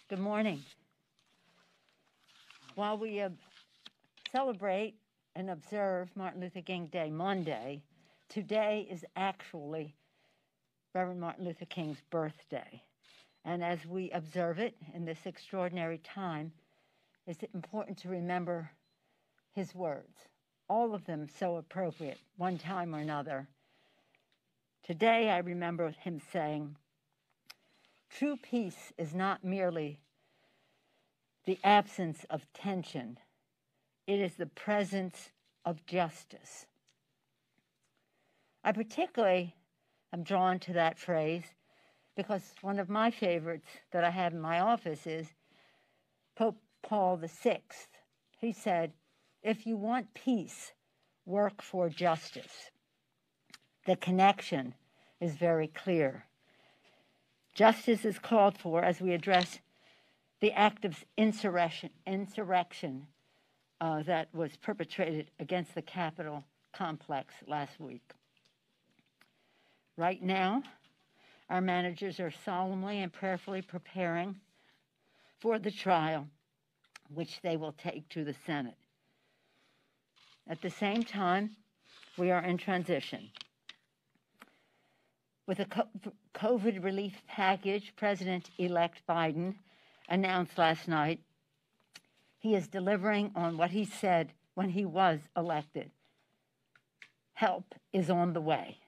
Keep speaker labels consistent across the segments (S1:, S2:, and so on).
S1: Good morning. While we celebrate and observe Martin Luther King Day Monday, today is actually Reverend Martin Luther King's birthday. And as we observe it in this extraordinary time, it's important to remember his words, all of them so appropriate, one time or another. Today I remember him saying, "True peace is not merely the absence of tension. It is the presence of justice." I particularly am drawn to that phrase because one of my favorites that I have in my office is Pope Paul VI. He said, "If you want peace, work for justice." The connection is very clear. Justice is called for as we address the act of insurrection that was perpetrated against the Capitol complex last week. Right now, our managers are solemnly and prayerfully preparing for the trial, which they will take to the Senate. At the same time, we are in transition. With a COVID relief package, President-elect Biden announced last night he is delivering on what he said when he was elected. Help is on the way.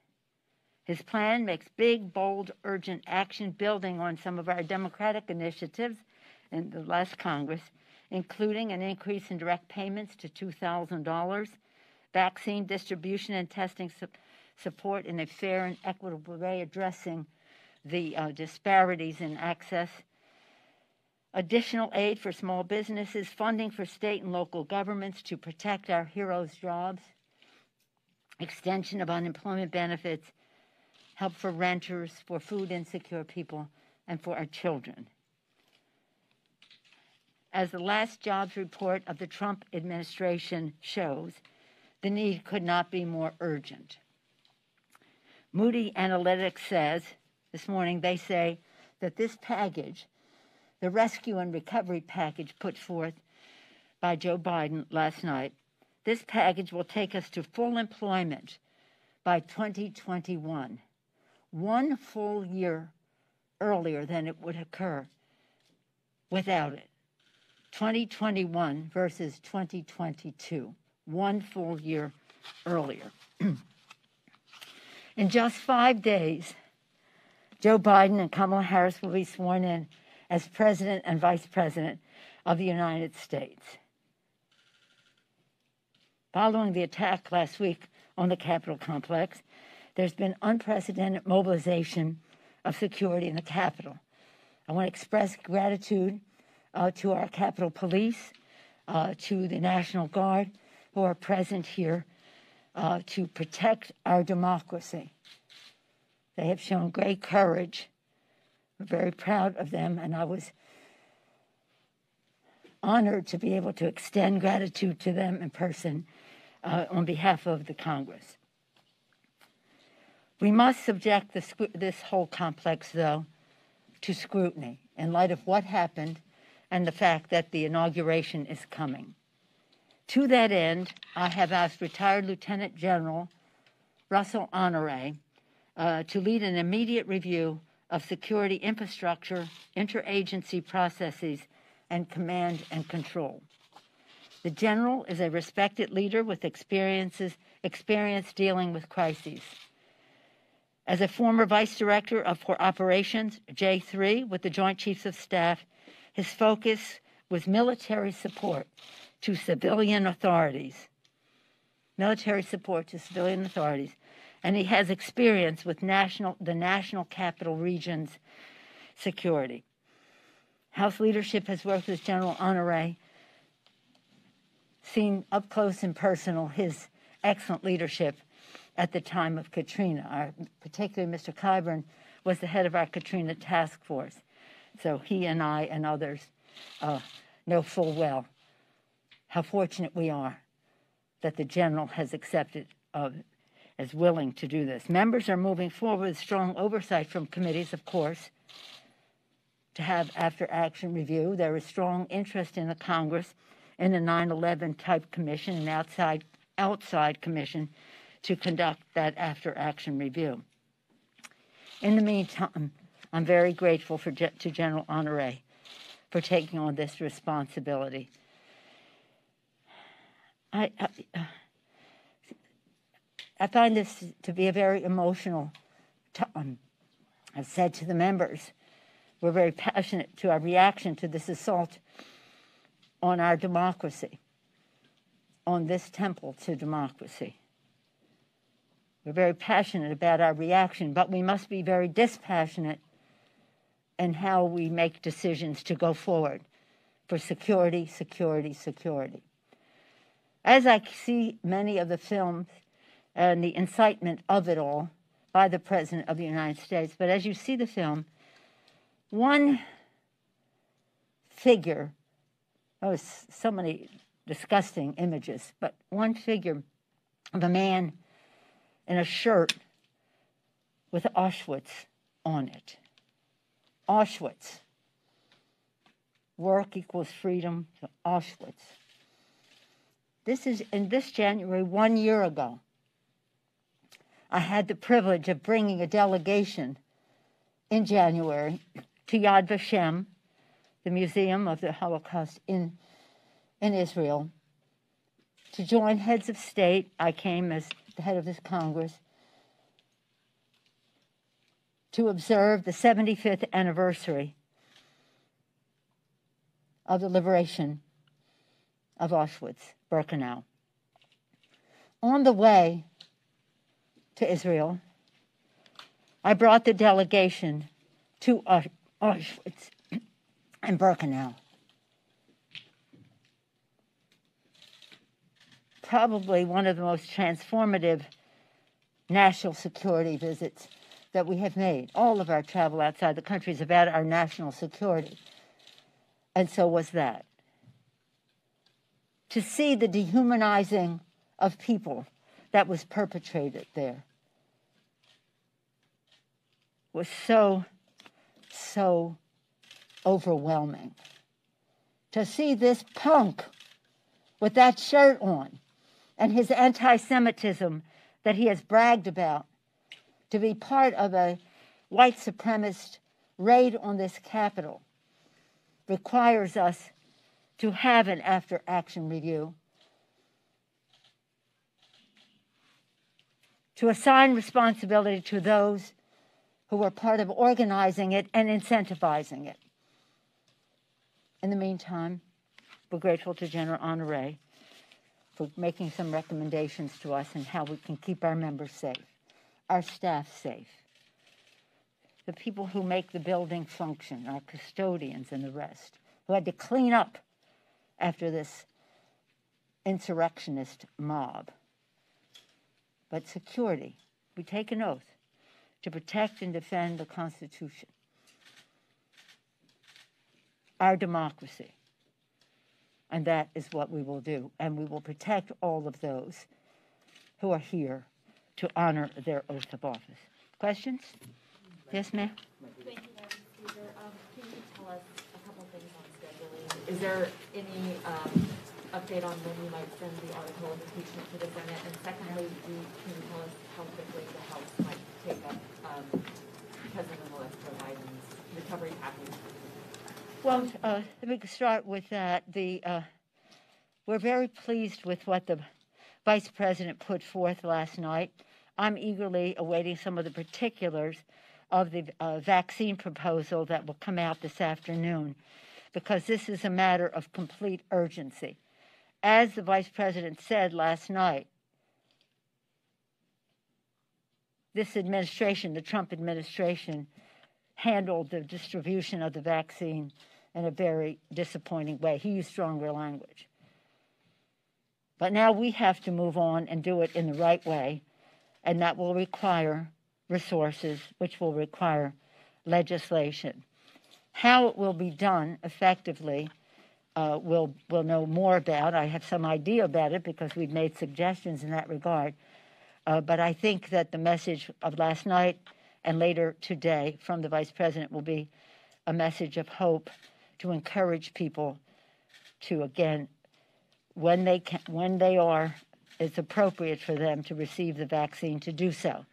S1: His plan makes big, bold, urgent action building on some of our Democratic initiatives in the last Congress, including an increase in direct payments to $2,000, vaccine distribution and testing support in a fair and equitable way, addressing the disparities in access, additional aid for small businesses, funding for state and local governments to protect our heroes' jobs, extension of unemployment benefits, help for renters, for food insecure people, and for our children. As the last jobs report of the Trump administration shows, the need could not be more urgent. Moody Analytics says, this morning, they say that this package, the rescue and recovery package put forth by Joe Biden last night, this package will take us to full employment by 2021, one full year earlier than it would occur without it. 2021 versus 2022, one full year earlier. In just 5 days, Joe Biden and Kamala Harris will be sworn in as President and Vice President of the United States. Following the attack last week on the Capitol complex, there's been unprecedented mobilization of security in the Capitol. I want to express gratitude to our Capitol Police, to the National Guard who are present here to protect our democracy. They have shown great courage. We're very proud of them, and I was honored to be able to extend gratitude to them in person on behalf of the Congress. We must subject this whole complex, though, to scrutiny in light of what happened and the fact that the inauguration is coming. To that end, I have asked retired Lieutenant General Russell Honore to lead an immediate review of security infrastructure, interagency processes, and command and control. The General is a respected leader with experience dealing with crises. As a former Vice Director for Operations, J3, with the Joint Chiefs of Staff, his focus was military support to civilian authorities, and he has experience with the National Capital Region's security. House leadership has worked with General Honore, seen up close and personal his excellent leadership at the time of Katrina. Particularly Mr. Kyburn was the head of our Katrina task force, so he and I and others know full well how fortunate we are that the General has accepted as willing to do this. Members are moving forward with strong oversight from committees, of course, to have after-action review. There is strong interest in the Congress in the 9/11 type commission, an outside commission, to conduct that after-action review. In the meantime, I'm very grateful to General Honore for taking on this responsibility. I find this to be a very emotional time. I've said to the members, we're very passionate to our reaction to this assault on our democracy, on this temple to democracy. We're very passionate about our reaction, but we must be very dispassionate in how we make decisions to go forward for security, security, security. As I see many of the films and the incitement of it all by the President of the United States, but as you see the film, one figure, oh, so many disgusting images, but one figure of a man in a shirt with Auschwitz on it. Auschwitz. Work equals freedom to Auschwitz. This is in this January, 1 year ago. I had the privilege of bringing a delegation in January to Yad Vashem, the Museum of the Holocaust in Israel, to join heads of state. I came as the head of this Congress to observe the 75th anniversary of the liberation of Auschwitz-Birkenau. On the way to Israel, I brought the delegation to Auschwitz and Birkenau. Probably one of the most transformative national security visits that we have made. All of our travel outside the country is about our national security. And so was that. To see the dehumanizing of people that was perpetrated there was so overwhelming. To see this punk with that shirt on and his anti-Semitism that he has bragged about, to be part of a white supremacist raid on this Capitol, requires us to have an after-action review, to assign responsibility to those who were part of organizing it and incentivizing it. In the meantime, we're grateful to General Honore for making some recommendations to us on how we can keep our members safe, our staff safe, the people who make the building function, our custodians and the rest, who had to clean up after this insurrectionist mob. But security, we take an oath to protect and defend the Constitution, our democracy. And that is what we will do. And we will protect all of those who are here to honor their oath of office. Questions? Yes, ma'am?
S2: Thank you, Madam Speaker. Can you tell us a couple things on scheduling? Is there any update on when you might send the article of impeachment to the Senate? And secondly, can you tell us how quickly the House might take up President Biden's recovery package?
S1: Well, let me start with that. We're very pleased with what the Vice President put forth last night. I'm eagerly awaiting some of the particulars of the vaccine proposal that will come out this afternoon, because this is a matter of complete urgency. As the Vice President said last night, this administration, the Trump administration, handled the distribution of the vaccine in a very disappointing way. He used stronger language. But now we have to move on and do it in the right way, and that will require resources, which will require legislation. How it will be done effectively, we'll know more about. I have some idea about it because we've made suggestions in that regard. But I think that the message of last night and later today from the Vice President will be a message of hope to encourage people to, again, when it's appropriate for them to receive the vaccine, to do so.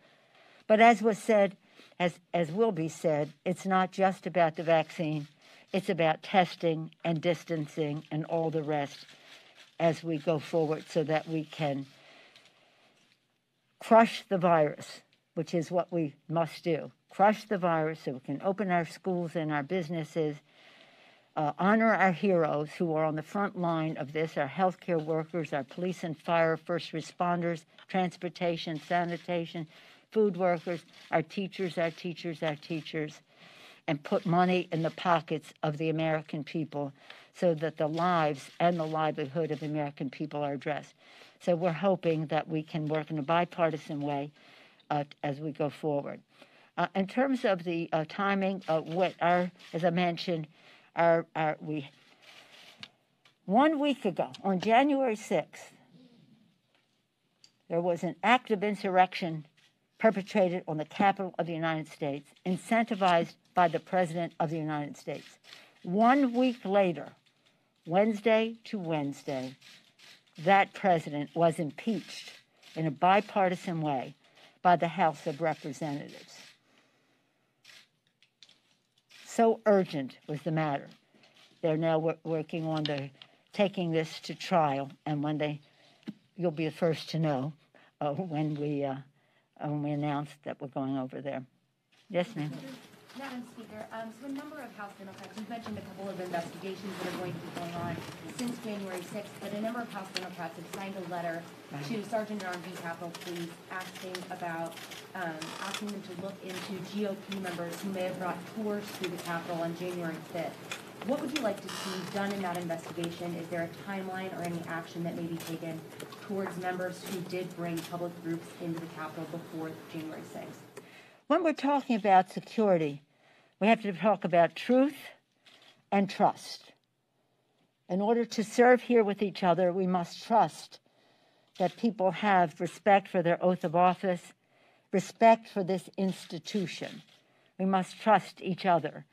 S1: But as was said, as will be said, it's not just about the vaccine. It's about testing and distancing and all the rest as we go forward so that we can crush the virus, which is what we must do. Crush the virus so we can open our schools and our businesses, honor our heroes who are on the front line of this, our healthcare workers, our police and fire, first responders, transportation, sanitation, food workers, our teachers, and put money in the pockets of the American people so that the lives and the livelihood of the American people are addressed. So we're hoping that we can work in a bipartisan way as we go forward. In terms of the timing, as I mentioned, 1 week ago, on January 6th, there was an act of insurrection perpetrated on the Capitol of the United States, incentivized by the President of the United States. 1 week later, Wednesday to Wednesday, that president was impeached in a bipartisan way by the House of Representatives. So urgent was the matter. They're now working on taking this to trial, and you'll be the first to know when we announce that we're going over there. Yes, ma'am.
S3: Madam Speaker, so a number of House Democrats, you've mentioned a couple of investigations that are going to be going on since January 6th, but a number of House Democrats have signed a letter to Sergeant at Arms and Capitol Police asking them to look into GOP members who may have brought tours through the Capitol on January 5th. What would you like to see done in that investigation? Is there a timeline or any action that may be taken towards members who did bring public groups into the Capitol before January 6th?
S1: When we're talking about security, we have to talk about truth and trust. In order to serve here with each other, we must trust that people have respect for their oath of office, respect for this institution. We must trust each other,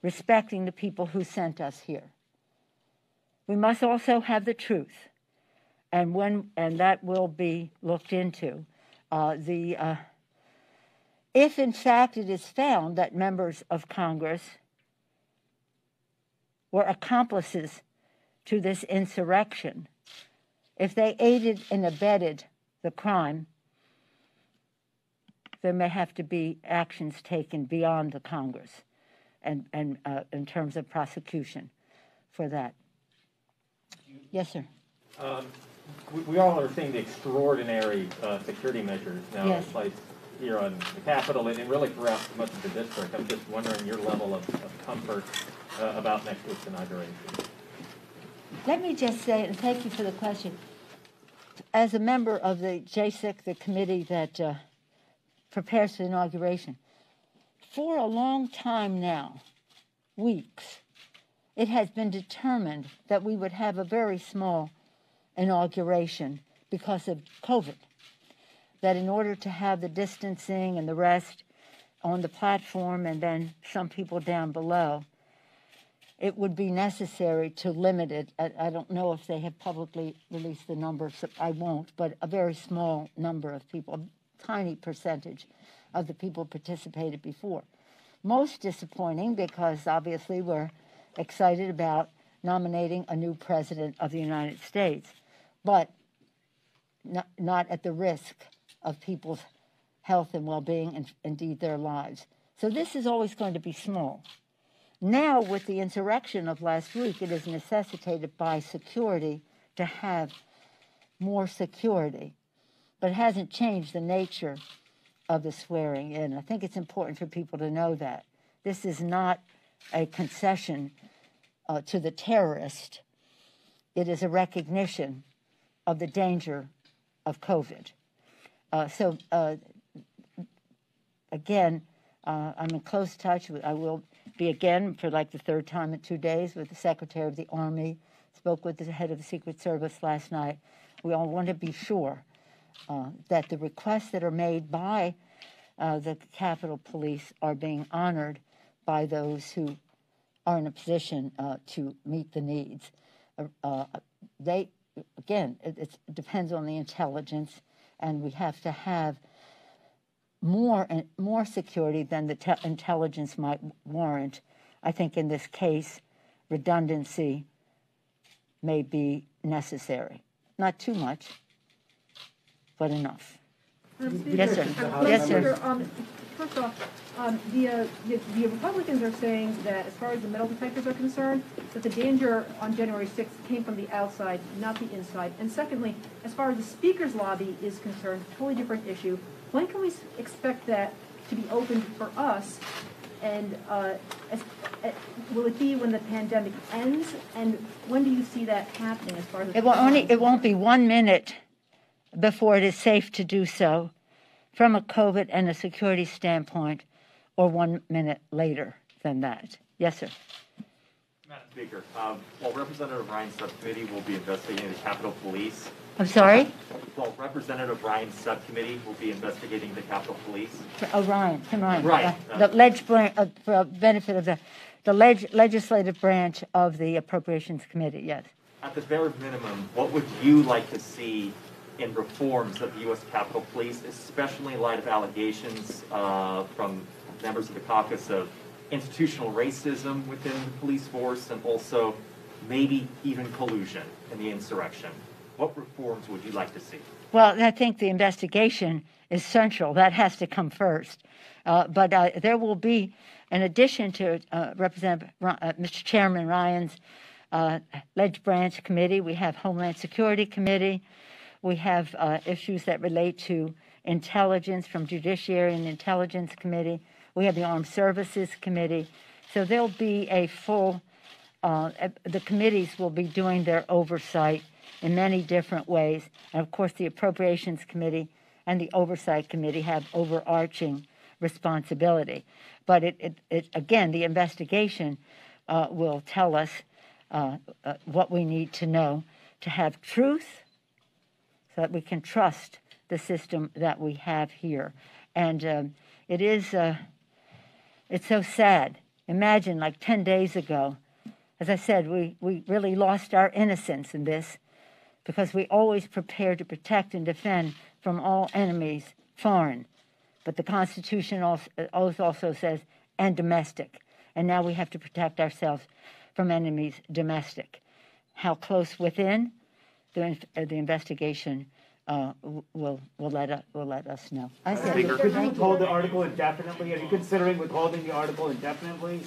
S1: respecting the people who sent us here. We must also have the truth, and that will be looked into. If, in fact, it is found that members of Congress were accomplices to this insurrection, if they aided and abetted the crime, there may have to be actions taken beyond the Congress and in terms of prosecution for that. Yes, sir.
S4: We all are seeing the extraordinary security measures now in place here on the Capitol and really throughout much of the district. I'm just wondering your level of comfort about next week's inauguration.
S1: Let me just say, and thank you for the question, as a member of the JSIC, the committee that prepares for the inauguration, for a long time now, weeks, it has been determined that we would have a very small inauguration because of COVID. That in order to have the distancing and the rest on the platform and then some people down below, it would be necessary to limit it. I don't know if they have publicly released the numbers, so I won't, but a very small number of people, a tiny percentage of the people participated before. Most disappointing because obviously we're excited about nominating a new president of the United States, but not at the risk of people's health and well-being and indeed their lives. So this is always going to be small. Now, with the insurrection of last week, it is necessitated by security to have more security, but it hasn't changed the nature of the swearing in. I think it's important for people to know that. This is not a concession to the terrorist. It is a recognition of the danger of COVID. Again, I'm in close touch I will be again for like the third time in 2 days with the Secretary of the Army, spoke with the head of the Secret Service last night. We all want to be sure that the requests that are made by the Capitol Police are being honored by those who are in a position to meet the needs. It depends on the intelligence, and we have to have more security than the intelligence might warrant. I think in this case, redundancy may be necessary. Not too much, but enough. Yes, sir. Yes, sir.
S5: First off, the Republicans are saying that as far as the metal detectors are concerned, that the danger on January 6th came from the outside, not the inside. And secondly, as far as the Speaker's lobby is concerned, totally different issue. When can we expect that to be opened for us? And will it be when the pandemic ends? And when do you see that happening as far as
S1: it won't be 1 minute before it is safe to do so from a COVID and a security standpoint, or 1 minute later than that. Yes, sir.
S6: Madam Speaker, while Representative Ryan's subcommittee will be investigating the Capitol Police.
S1: I'm sorry?
S6: While Representative Ryan's subcommittee will be investigating the Capitol Police.
S1: Tim Ryan.
S6: Right.
S1: For benefit of the legislative branch of the Appropriations Committee, yes.
S6: At the bare minimum, what would you like to see in reforms of the U.S. Capitol Police, especially in light of allegations from members of the caucus of institutional racism within the police force and also maybe even collusion in the insurrection? What reforms would you like to see?
S1: Well, I think the investigation is central. That has to come first. But there will be, in addition to Mr. Chairman Ryan's Ledge Branch Committee, we have Homeland Security Committee. We have issues that relate to intelligence from Judiciary and Intelligence Committee. We have the Armed Services Committee. So there'll be a full, the committees will be doing their oversight in many different ways. And of course, the Appropriations Committee and the Oversight Committee have overarching responsibility. But again, the investigation will tell us what we need to know to have truth so that we can trust the system that we have here. And it's so sad. Imagine like 10 days ago, as I said, we really lost our innocence in this because we always prepare to protect and defend from all enemies, foreign. But the Constitution also says, and domestic. And now we have to protect ourselves from enemies domestic. How close within? The investigation will let us know.
S7: Could you withhold the article indefinitely? Are you considering withholding the article indefinitely